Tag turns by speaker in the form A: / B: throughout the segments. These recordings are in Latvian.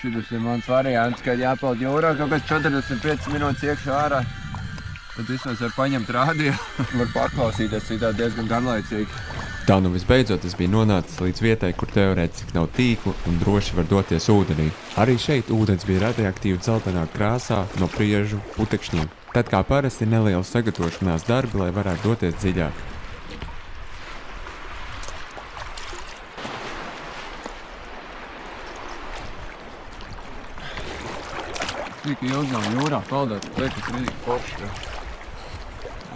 A: Šitas ir mans variants, kad jāpeld jūrā kaut kāds 45 minūtes iekšā ārā. Tad vismaz var paņemt rādio, var paklausīties citādi diezgan garlaicīgi.
B: Tā nu visbeidzot es biju nonācis līdz vietai, kur teorētiski nav tīklu un droši var doties ūdenī. Arī šeit ūdens bija radioaktīvi dzeltenā krāsā no priežu putekšņiem. Tad kā parasti ir neliela sagatavošanās darbi, lai varētu doties dziļāk.
A: Tik ilgi nav jūrā peldēt, liekas rīdīgi forši.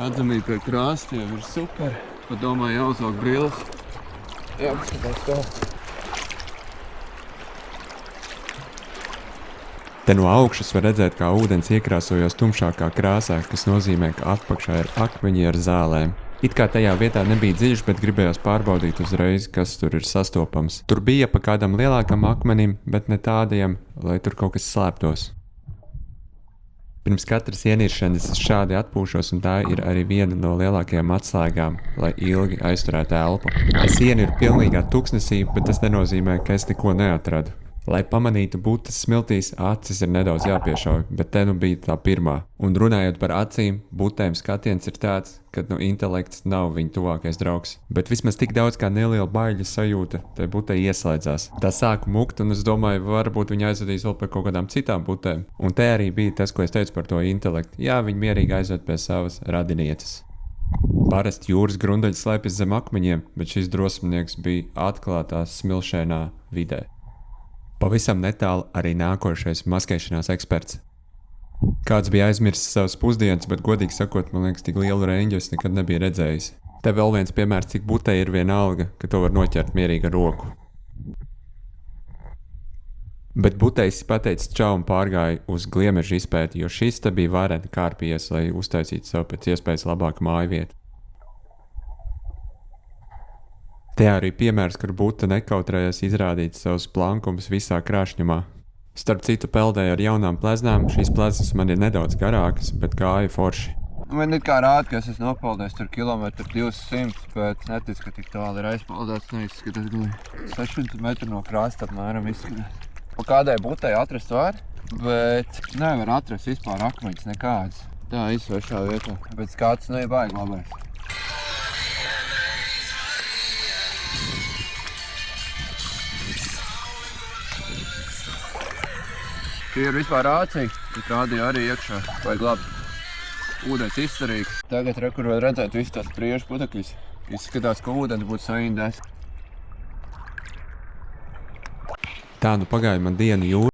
A: Atzamība pie krāstiem ir super. Pat domāju jāuzvelk brilles. Jā, skatās tā.
B: Te no augšas var redzēt, kā ūdens iekrāsojās tumšākā krāsā, kas nozīmē, ka apakšā ir akmeņi ar zālēm. It kā tajā vietā nebija dziļš, bet gribējās pārbaudīt uzreiz, kas tur ir sastopams. Tur bija pa kādam lielākam akmenim, bet ne tādiem, lai tur kaut kas slēptos. Pirms katras ieniršanas es šādi atpūšos, un tā ir arī viena no lielākajām atslēgām, lai ilgi aizturētu elpu. Es ieniru pilnīgā tuksnesī, bet tas nenozīmē, ka es neko neatradu. Lai pamanītu būtas smiltīs, acis ir nedaudz jāpiešauj, bet te nu bija tā pirmā. Un runājot par acīm, būtēm skatiens ir tāds, ka intelekts nav viņa tuvākais draugs. Bet vismaz tik daudz kā neliela baiļa sajūta tai būtei ieslēdzās. Tā sāku mukt, un es domāju, varbūt viņa aizvedīs vēl par kaut kādām citām būtēm. Un te arī bija tas, ko es teicu par to intelektu. Jā, viņa mierīgi aizved pie savas radinieces. Parasti jūras grundaļi slēpjas zem akmeņiem, bet šis drosminieks bija atklātā smilšainā vidē. Pavisam netālu arī nākošais maskēšanās eksperts. Kāds bija aizmirsis savas pusdienas, bet godīgi sakot, man liekas, tik lielu reņģu es nekad nebiju redzējis. Te vēl viens piemērs, cik butei ir vienalga, ka to var noķert mierīgi ar roku. Bet butejs pateica čau un pārgāja uz gliemežu izpēti, jo šis te bija vareni kārpījies, lai uztaisītu sev pēc iespējas labāku mājvietu. Te arī piemērs, kur buta nekautrējās izrādīt savus plankumus visā krāšņumā. Starp citu peldēju ar jaunām pleznām, šīs pleznas man ir nedaudz garākas, bet gāja forši.
A: Man it kā rāda, ka es esmu nopeldējis tur 200 km, bet netic, ka tik tālu ir aizpeldēts, neizskatās gluži 600 metru no krasta apmēram izskatās. Pa kādai butei atrast var, bet nevar atrast vispār akmeņus nekādas. Tā izsvešā vietā, bet skats nebija baigi labais. Šī ir vispār ācīgi, bet rādīja arī iekšā, vajag labi. Ūdens izturīgi. Tagad kur var redzēt visu tās priežu putekļus. Izskatās, ka ūdens būtu saindēs.
B: Tā nu pagāja man diena jūrā.